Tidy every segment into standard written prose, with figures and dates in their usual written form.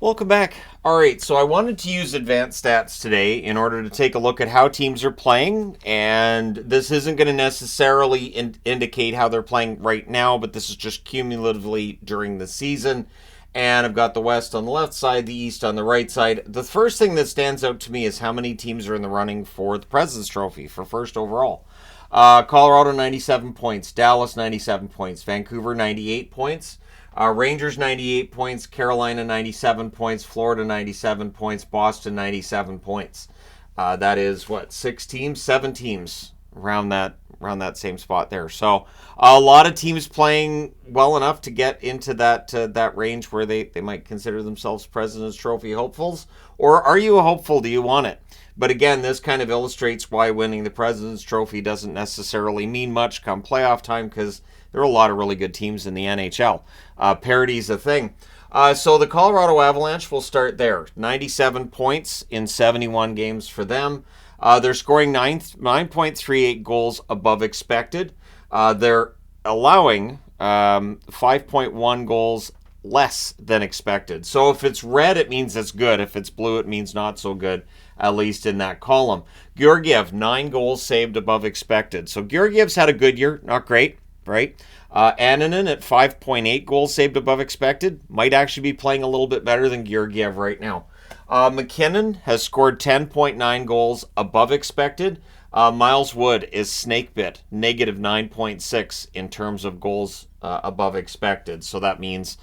Welcome back. All right, so I wanted to use advanced stats today in order to take a look at how teams are playing, and this isn't going to necessarily indicate how they're playing right now, but this is just cumulatively during the season. And I've got the West on the left side, the East on the right side. The first thing that stands out to me is how many teams are in the running for the President's Trophy for first overall. Colorado 97 points, Dallas 97 points, Vancouver 98 points. Rangers 98 points, Carolina 97 points, Florida 97 points, Boston 97 points. That is what, 7 teams around that same spot there. So a lot of teams playing well enough to get into that range where they might consider themselves President's Trophy hopefuls. Or are you a hopeful? Do you want it? But again, this kind of illustrates why winning the President's Trophy doesn't necessarily mean much come playoff time, because there are a lot of really good teams in the NHL. Parity's a thing. So the Colorado Avalanche will start there. 97 points in 71 games for them. They're scoring 9.38 goals above expected. They're allowing 5.1 goals less than expected. So if it's red, it means it's good. If it's blue, it means not so good, at least in that column. Georgiev, 9 goals saved above expected. So Georgiev's had a good year, not great, right? Annunen at 5.8 goals saved above expected. Might actually be playing a little bit better than Georgiev right now. McKinnon has scored 10.9 goals above expected. Miles Wood is snakebit, negative 9.6 in terms of goals above expected. So that means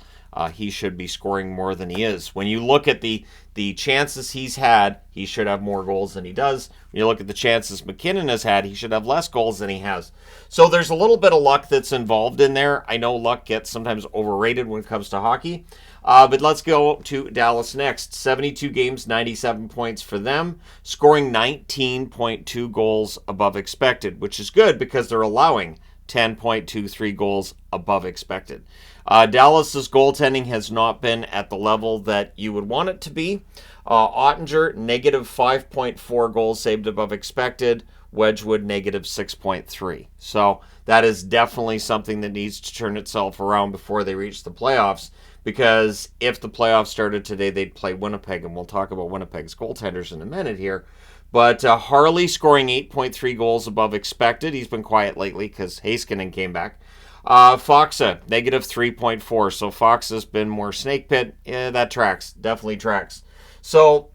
he should be scoring more than he is. When you look at the chances he's had, he should have more goals than he does. When you look at the chances McKinnon has had, he should have less goals than he has. So there's a little bit of luck that's involved in there. I know luck gets sometimes overrated when it comes to hockey. But let's go to Dallas next. 72 games, 97 points for them, scoring 19.2 goals above expected, which is good because they're allowing 10.23 goals above expected. Dallas's goaltending has not been at the level that you would want it to be. Ottinger, negative 5.4 goals saved above expected. Wedgwood, negative 6.3. So that is definitely something that needs to turn itself around before they reach the playoffs, because if the playoffs started today, they'd play Winnipeg, and we'll talk about Winnipeg's goaltenders in a minute here. But Harley scoring 8.3 goals above expected. He's been quiet lately because Heiskanen came back. Foxa, negative 3.4. So Fox has been more snake pit. Yeah, that tracks. Definitely tracks. So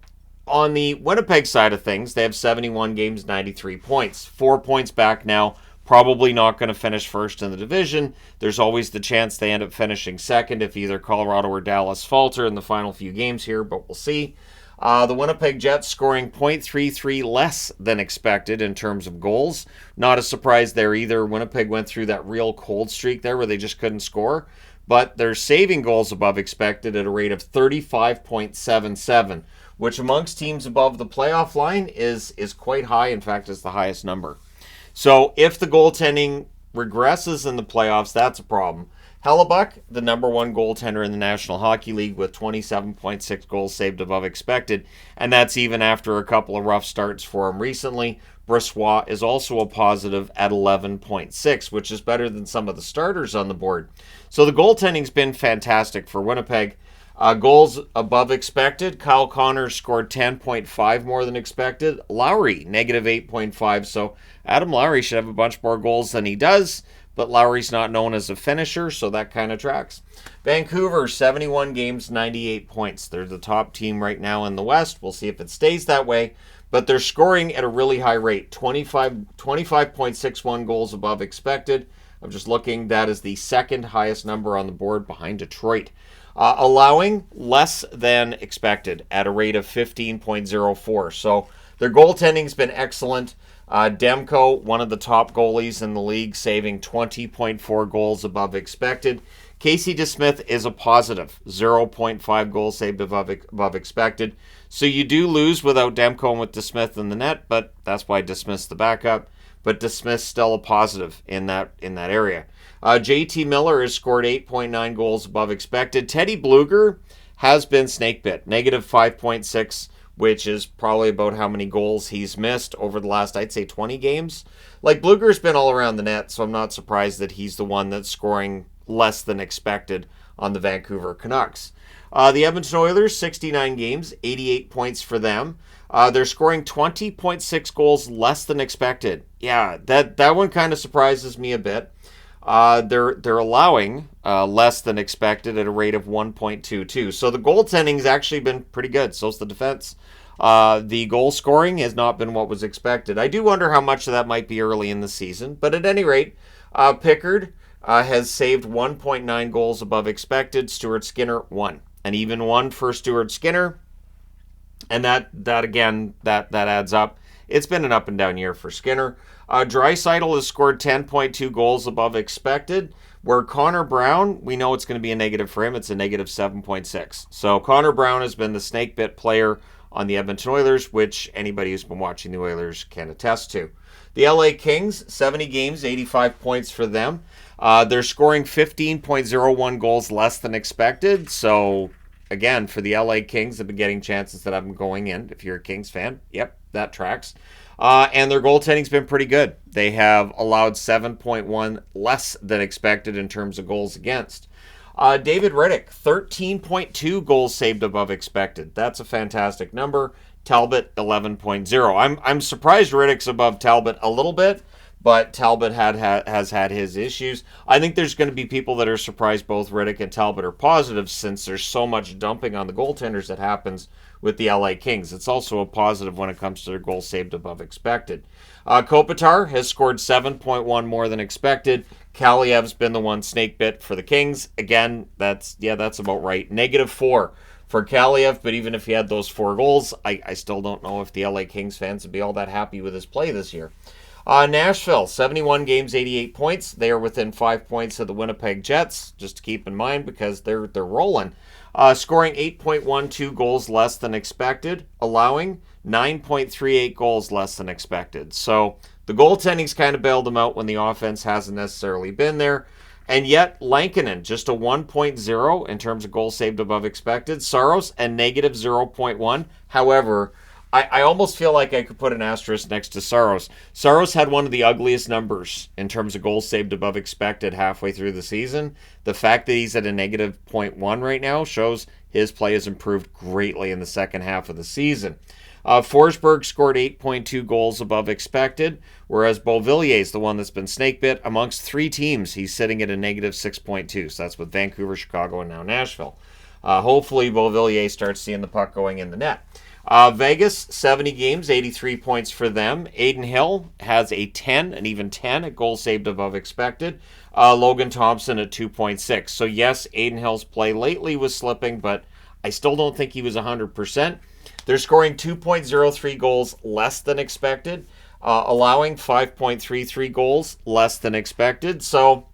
on the Winnipeg side of things, they have 71 games, 93 points. 4 points back now. Probably not going to finish first in the division. There's always the chance they end up finishing second if either Colorado or Dallas falter in the final few games here, but we'll see. The Winnipeg Jets scoring .33 less than expected in terms of goals. Not a surprise there either. Winnipeg went through that real cold streak there where they just couldn't score. But they're saving goals above expected at a rate of 35.77, which amongst teams above the playoff line is quite high. In fact, is the highest number. So if the goaltending regresses in the playoffs, that's a problem. Hellebuck, the number one goaltender in the National Hockey League with 27.6 goals saved above expected, and that's even after a couple of rough starts for him recently. Brissois is also a positive at 11.6, which is better than some of the starters on the board. So the goaltending's been fantastic for Winnipeg. Goals above expected, Kyle Connors scored 10.5 more than expected. Lowry, negative 8.5, so Adam Lowry should have a bunch more goals than he does. But Lowry's not known as a finisher, so that kind of tracks. Vancouver, 71 games, 98 points. They're the top team right now in the West. We'll see if it stays that way. But they're scoring at a really high rate, 25.61 goals above expected. I'm just looking. That is the second highest number on the board behind Detroit. Allowing less than expected at a rate of 15.04. So their goaltending's been excellent. Demko, one of the top goalies in the league, saving 20.4 goals above expected. Casey DeSmith is a positive, 0.5 goals saved above expected. So you do lose without Demko and with DeSmith in the net, but that's why DeSmith's the backup. But DeSmith's still a positive in that area. JT Miller has scored 8.9 goals above expected. Teddy Bluger has been snake bit, negative 5.6, which is probably about how many goals he's missed over the last, I'd say, 20 games. Like, Bluger's been all around the net, so I'm not surprised that he's the one that's scoring less than expected on the Vancouver Canucks. The Edmonton Oilers, 69 games, 88 points for them. They're scoring 20.6 goals less than expected. Yeah, that one kind of surprises me a bit. They're allowing less than expected at a rate of 1.22. So the goaltending's actually been pretty good. So's the defense. The goal scoring has not been what was expected. I do wonder how much of that might be early in the season. But at any rate, Pickard has saved 1.9 goals above expected. Stuart Skinner, 1. An even 1 for Stuart Skinner. And that adds up. It's been an up and down year for Skinner. Draisaitl has scored 10.2 goals above expected, where Connor Brown, we know it's going to be a negative for him. It's a negative 7.6. So Connor Brown has been the snake bit player on the Edmonton Oilers, which anybody who's been watching the Oilers can attest to. The LA Kings, 70 games, 85 points for them. They're scoring 15.01 goals less than expected. So, again, for the LA Kings, they've been getting chances that have been going in. If you're a Kings fan, yep, that tracks. And their goaltending's been pretty good. They have allowed 7.1 less than expected in terms of goals against. David Rittich, 13.2 goals saved above expected. That's a fantastic number. Talbot, 11.0. I'm surprised Rittich's above Talbot a little bit, but Talbot has had his issues. I think there's going to be people that are surprised both Rittich and Talbot are positive, since there's so much dumping on the goaltenders that happens with the LA Kings. It's also a positive when it comes to their goals saved above expected. Kopitar has scored 7.1 more than expected. Kaliev's been the one snake bit for the Kings. Again, that's about right. Negative 4 for Kaliev, but even if he had those 4 goals, I still don't know if the LA Kings fans would be all that happy with his play this year. Nashville, 71 games, 88 points. They are within 5 points of the Winnipeg Jets, just to keep in mind, because they're rolling. Scoring 8.12 goals less than expected, allowing 9.38 goals less than expected. So the goaltending's kind of bailed them out when the offense hasn't necessarily been there. And yet, Lankinen, just a 1.0 in terms of goals saved above expected. Saros, a negative 0.1. However, I almost feel like I could put an asterisk next to Saros. Saros had one of the ugliest numbers in terms of goals saved above expected halfway through the season. The fact that he's at a negative 0.1 right now shows his play has improved greatly in the second half of the season. Forsberg scored 8.2 goals above expected, whereas Beauvillier is the one that's been snake bit. Amongst 3 teams, he's sitting at a negative 6.2. So that's with Vancouver, Chicago, and now Nashville. Hopefully, Beauvillier starts seeing the puck going in the net. Vegas, 70 games, 83 points for them. Aiden Hill has a 10, an even 10 at goals saved above expected. Logan Thompson at 2.6. So yes, Aiden Hill's play lately was slipping, but I still don't think he was 100%. They're scoring 2.03 goals less than expected, allowing 5.33 goals less than expected. So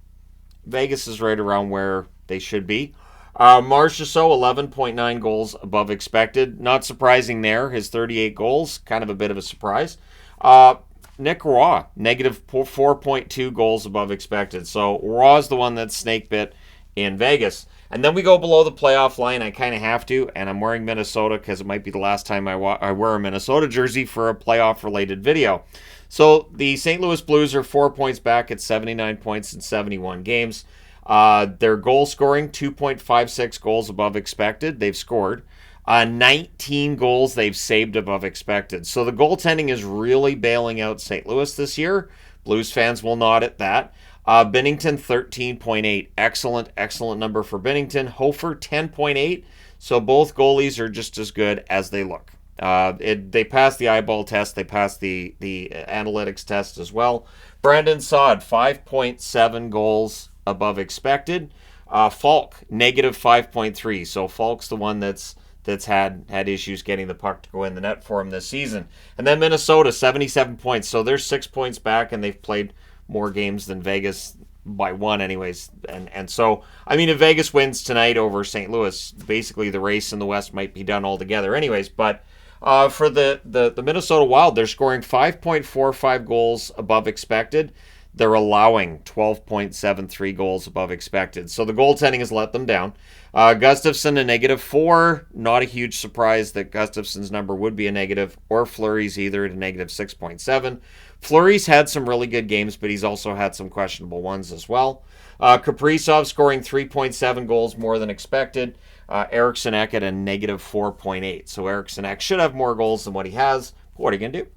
Vegas is right around where they should be. Marchessault, 11.9 goals above expected. Not surprising there. His 38 goals, kind of a bit of a surprise. Nick Roy, negative 4.2 goals above expected. So Roy's the one that's snake bit in Vegas. And then we go below the playoff line. I kind of have to, and I'm wearing Minnesota because it might be the last time I wear a Minnesota jersey for a playoff-related video. So the St. Louis Blues are 4 points back at 79 points in 71 games. Their goal scoring, 2.56 goals above expected. They've scored. 19 goals they've saved above expected. So the goaltending is really bailing out St. Louis this year. Blues fans will nod at that. Binnington, 13.8. Excellent number for Binnington. Hofer, 10.8. So both goalies are just as good as they look. They passed the eyeball test. They passed the analytics test as well. Brandon Saad, 5.7 goals above expected. Falk, negative 5.3. So Falk's the one that's had issues getting the puck to go in the net for him this season. And then Minnesota, 77 points. So they're 6 points back, and they've played more games than Vegas by 1 anyways. And so, I mean, if Vegas wins tonight over St. Louis, basically the race in the West might be done altogether anyways. But for the Minnesota Wild, they're scoring 5.45 goals above expected. They're allowing 12.73 goals above expected. So the goaltending has let them down. Gustafsson, a negative 4. Not a huge surprise that Gustafsson's number would be a negative, or Fleury's either at a negative 6.7. Fleury's had some really good games, but he's also had some questionable ones as well. Kaprizov scoring 3.7 goals more than expected. Eriksson Ek at a negative 4.8. So Eriksson Ek should have more goals than what he has. What are you going to do?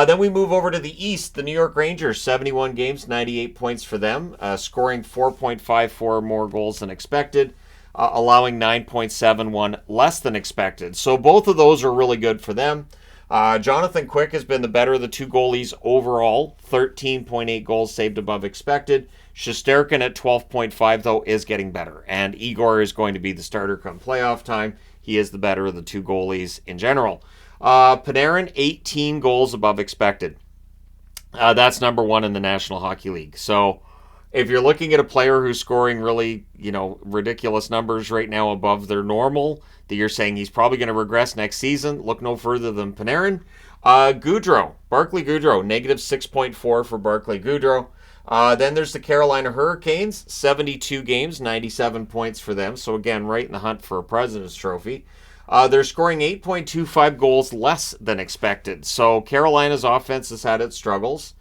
Then we move over to the East. The New York Rangers, 71 games, 98 points for them, scoring 4.54 more goals than expected, allowing 9.71 less than expected. So both of those are really good for them. Jonathan Quick has been the better of the two goalies overall, 13.8 goals saved above expected. Shesterkin at 12.5, though, is getting better. And Igor is going to be the starter come playoff time. He is the better of the two goalies in general. Panarin, 18 goals above expected. That's number one in the National Hockey League. So if you're looking at a player who's scoring really, ridiculous numbers right now above their normal, that you're saying he's probably going to regress next season, look no further than Panarin. Barclay Goodrow, negative 6.4 for Barclay Goodrow. Then there's the Carolina Hurricanes, 72 games, 97 points for them. So again, right in the hunt for a President's Trophy. They're scoring 8.25 goals less than expected. So Carolina's offense has had its struggles,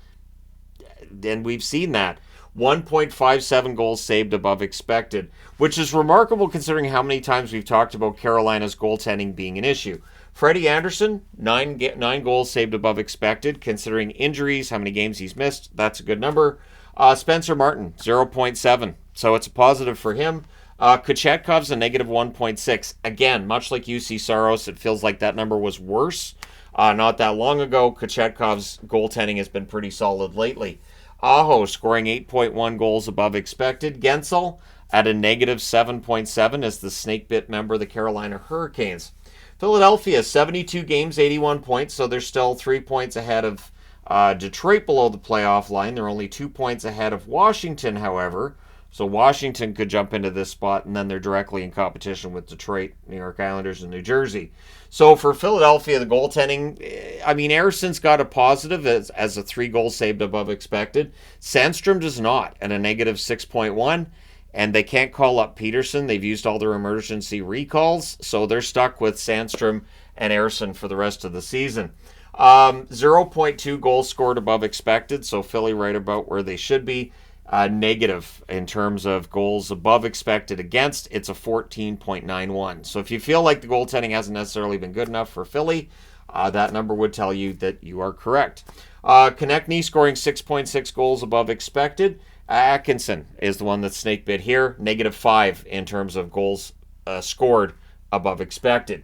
and we've seen that. 1.57 goals saved above expected, which is remarkable considering how many times we've talked about Carolina's goaltending being an issue. Freddie Anderson, 9 goals saved above expected, considering injuries, how many games he's missed. That's a good number. Spencer Martin, 0.7. So it's a positive for him. Kochetkov's a negative 1.6. Again, much like UC Saros, it feels like that number was worse not that long ago. Kochetkov's goaltending has been pretty solid lately. Aho scoring 8.1 goals above expected. Gensel at a negative 7.7 as the snake-bit member of the Carolina Hurricanes. Philadelphia, 72 games, 81 points, so they're still 3 points ahead of Detroit below the playoff line. They're only 2 points ahead of Washington, however. So Washington could jump into this spot, and then they're directly in competition with Detroit, New York Islanders, and New Jersey. So for Philadelphia, the goaltending, Erisson's got a positive as a 3 goals saved above expected. Sandstrom does not, at a negative 6.1, and they can't call up Peterson. They've used all their emergency recalls, so they're stuck with Sandstrom and Erisson for the rest of the season. 0.2 goals scored above expected, so Philly right about where they should be. Negative in terms of goals above expected against. It's a 14.91. So if you feel like the goaltending hasn't necessarily been good enough for Philly, that number would tell you that you are correct. Konechny scoring 6.6 goals above expected. Atkinson is the one that's snake bit here. Negative 5 in terms of goals scored above expected.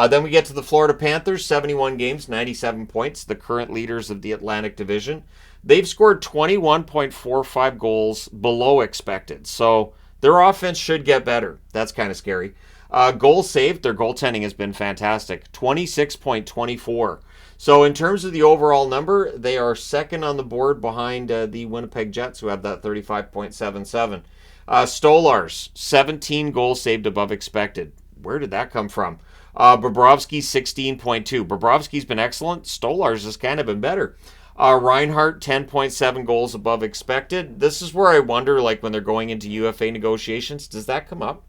Then we get to the Florida Panthers, 71 games, 97 points, the current leaders of the Atlantic Division. They've scored 21.45 goals below expected, so their offense should get better. That's kind of scary. Goals saved, their goaltending has been fantastic, 26.24. So in terms of the overall number, they are second on the board behind the Winnipeg Jets, who have that 35.77. Stolarz, 17 goals saved above expected. Where did that come from? Bobrovsky, 16.2. Bobrovsky's been excellent. Stolarz has kind of been better. Reinhart, 10.7 goals above expected. This is where I wonder, when they're going into UFA negotiations, does that come up?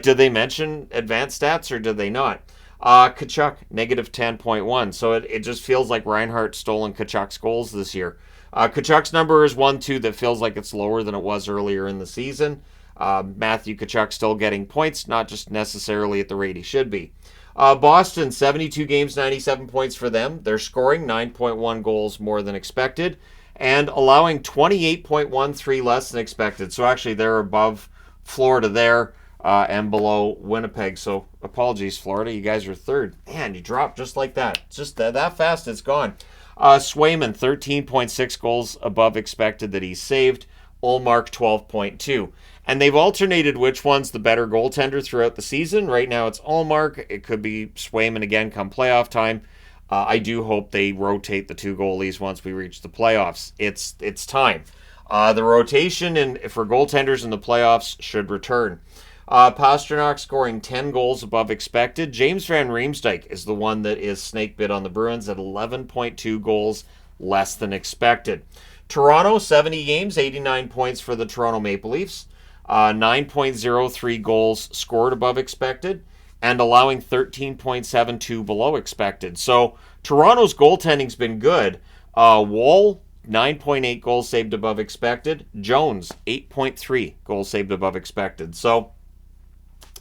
Do they mention advanced stats or do they not? Tkachuk, negative 10.1. So it just feels like Reinhart stolen Tkachuk's goals this year. Tkachuk's number is 1-2 that feels like it's lower than it was earlier in the season. Matthew Tkachuk still getting points, not just necessarily at the rate he should be. Boston, 72 games, 97 points for them. They're scoring 9.1 goals more than expected and allowing 28.13 less than expected. So actually they're above Florida there and below Winnipeg. So apologies, Florida. You guys are third. Man, you dropped just like that. It's just that fast it's gone. Swayman, 13.6 goals above expected that he's saved. Ullmark, 12.2. And they've alternated which one's the better goaltender throughout the season. Right now it's Ullmark. It could be Swayman again come playoff time. I do hope they rotate the two goalies once we reach the playoffs. It's time. The rotation for goaltenders in the playoffs should return. Pastrnak scoring 10 goals above expected. James Van Riemsdyk is the one that is snake bit on the Bruins at 11.2 goals less than expected. Toronto, 70 games, 89 points for the Toronto Maple Leafs. 9.03 goals scored above expected and allowing 13.72 below expected. So Toronto's goaltending's been good. Wall, 9.8 goals saved above expected. Jones, 8.3 goals saved above expected. So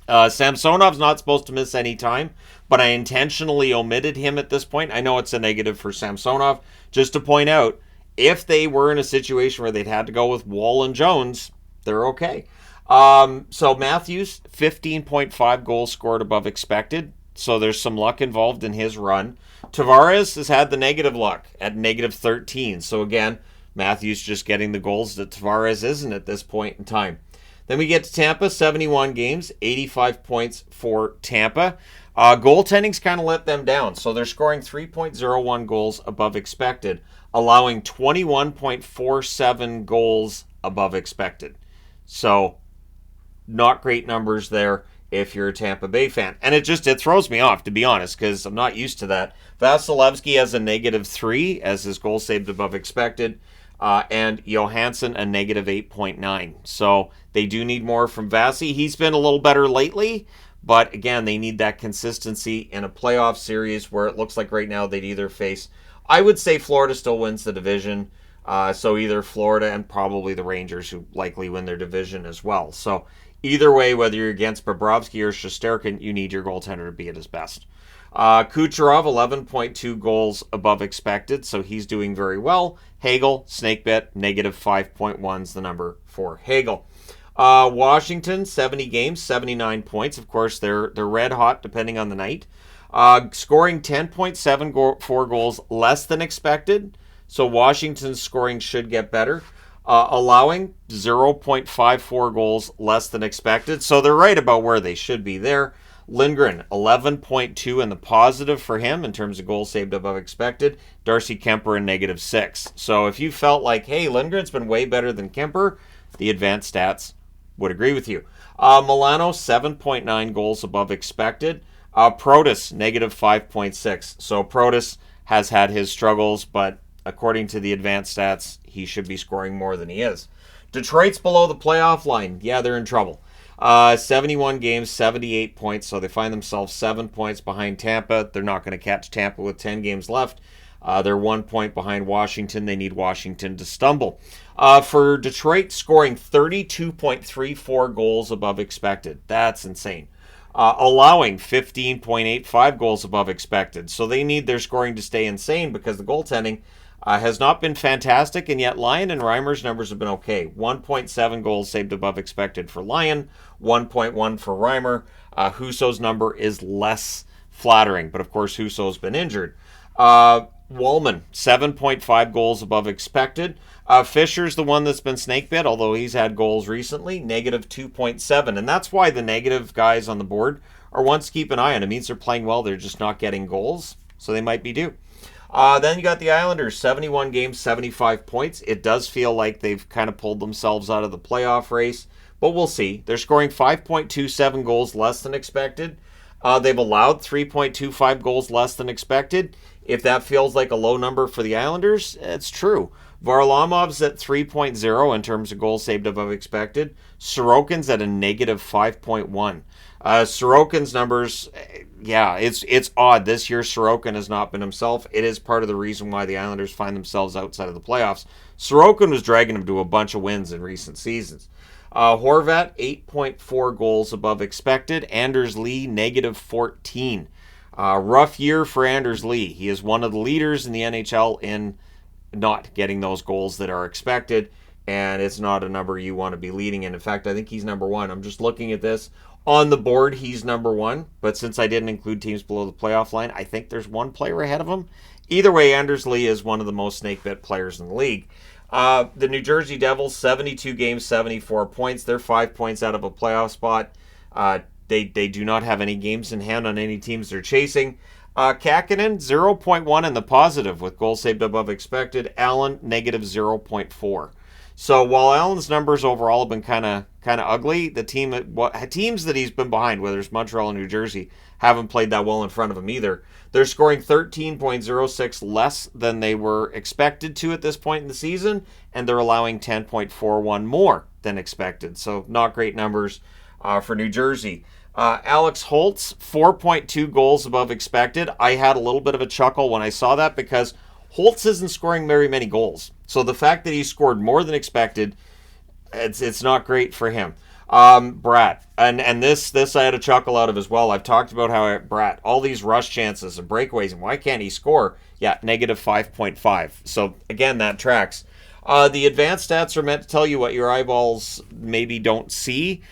Samsonov's not supposed to miss any time, but I intentionally omitted him at this point. I know it's a negative for Samsonov. Just to point out, if they were in a situation where they'd had to go with Wall and Jones, they're okay. So Matthews, 15.5 goals scored above expected. So there's some luck involved in his run. Tavares has had the negative luck at negative 13. So again, Matthews just getting the goals that Tavares isn't at this point in time. Then we get to Tampa, 71 games, 85 points for Tampa. Goaltending's kind of let them down. So they're scoring 3.01 goals above expected, allowing 21.47 goals above expected. So not great numbers there if you're a Tampa Bay fan. And it throws me off, to be honest, because I'm not used to that. Vasilevsky has a negative 3 as his goal saved above expected. And Johansson a negative 8.9. So they do need more from Vasi. He's been a little better lately, but again, they need that consistency in a playoff series where it looks like right now they'd either face, I would say Florida still wins the division. So either Florida and probably the Rangers, who likely win their division as well. So either way, whether you're against Bobrovsky or Shesterkin, you need your goaltender to be at his best. Kucherov, 11.2 goals above expected, so he's doing very well. Hagel, snakebit, negative 5.1 is the number for Hagel. Washington, 70 games, 79 points. Of course, they're red hot depending on the night. Scoring 10.74 goals less than expected, so Washington's scoring should get better. Allowing 0.54 goals less than expected, so they're right about where they should be there. Lindgren, 11.2 in the positive for him in terms of goals saved above expected. Darcy Kemper, a negative 6. So if you felt like, hey, Lindgren's been way better than Kemper, the advanced stats would agree with you. Milano, 7.9 goals above expected. Protas, negative 5.6. So Protas has had his struggles, but according to the advanced stats, he should be scoring more than he is. Detroit's below the playoff line. Yeah, they're in trouble. 71 games, 78 points, so they find themselves 7 points behind Tampa. They're not going to catch Tampa with 10 games left. They're 1 point behind Washington. They need Washington to stumble. For Detroit, scoring 32.34 goals above expected. That's insane. Allowing 15.85 goals above expected. So they need their scoring to stay insane because the goaltending has not been fantastic, and yet Lyon and Reimer's numbers have been okay. 1.7 goals saved above expected for Lyon, 1.1 for Reimer. Husso's number is less flattering, but of course Husso's been injured. Wallman, 7.5 goals above expected. Fisher's the one that's been snakebit, although he's had goals recently, negative 2.7. And that's why the negative guys on the board are ones to keep an eye on. It means they're playing well, they're just not getting goals, so they might be due. Then you got the Islanders, 71 games, 75 points. It does feel like they've kind of pulled themselves out of the playoff race, but we'll see. They're scoring 5.27 goals less than expected. They've allowed 3.25 goals less than expected. If that feels like a low number for the Islanders, it's true. Varlamov's at 3.0 in terms of goals saved above expected. Sorokin's at a negative 5.1. Sorokin's numbers, yeah, it's odd. This year, Sorokin has not been himself. It is part of the reason why the Islanders find themselves outside of the playoffs. Sorokin was dragging them to a bunch of wins in recent seasons. Horvat, 8.4 goals above expected. Anders Lee, negative 14. Rough year for Anders Lee. He is one of the leaders in the NHL in not getting those goals that are expected, and it's not a number you want to be leading in. In fact, I think he's number one. I'm just looking at this. On the board, he's number one, but since I didn't include teams below the playoff line, I think there's one player ahead of him. Either way, Anders Lee is one of the most snake-bit players in the league. The New Jersey Devils, 72 games, 74 points. They're 5 points out of a playoff spot. They do not have any games in hand on any teams they're chasing. Kakinen, 0.1 in the positive with goals saved above expected. Allen, negative 0.4. So while Allen's numbers overall have been kind of ugly, the teams that he's been behind, whether it's Montreal or New Jersey, haven't played that well in front of him either. They're scoring 13.06 less than they were expected to at this point in the season, and they're allowing 10.41 more than expected. So not great numbers for New Jersey. Alex Holtz, 4.2 goals above expected. I had a little bit of a chuckle when I saw that because Holtz isn't scoring very many goals. So the fact that he scored more than expected, it's not great for him. Brat, and this I had a chuckle out of as well. I've talked about how Brat, all these rush chances and breakaways, and why can't he score? Yeah, negative 5.5. So again, that tracks. The advanced stats are meant to tell you what your eyeballs maybe don't see.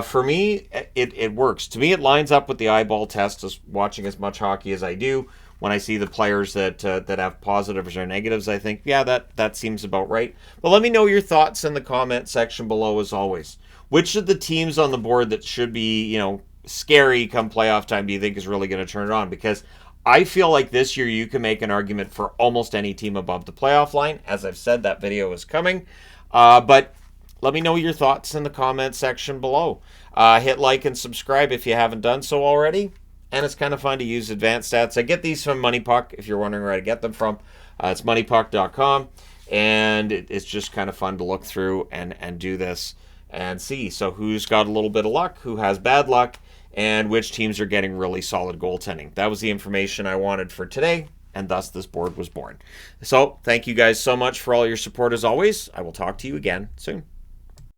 For me, it works. To me, it lines up with the eyeball test, as watching as much hockey as I do. When I see the players that have positives or negatives, I think, yeah, that seems about right. But let me know your thoughts in the comment section below, as always. Which of the teams on the board that should be, scary come playoff time do you think is really going to turn it on? Because I feel like this year you can make an argument for almost any team above the playoff line. As I've said, that video is coming. But let me know your thoughts in the comment section below. Hit like and subscribe if you haven't done so already. And it's kind of fun to use advanced stats. I get these from Money Puck, if you're wondering where I get them from. It's moneypuck.com. And it's just kind of fun to look through and do this and see. So who's got a little bit of luck, who has bad luck, and which teams are getting really solid goaltending. That was the information I wanted for today, and thus this board was born. So thank you guys so much for all your support as always. I will talk to you again soon.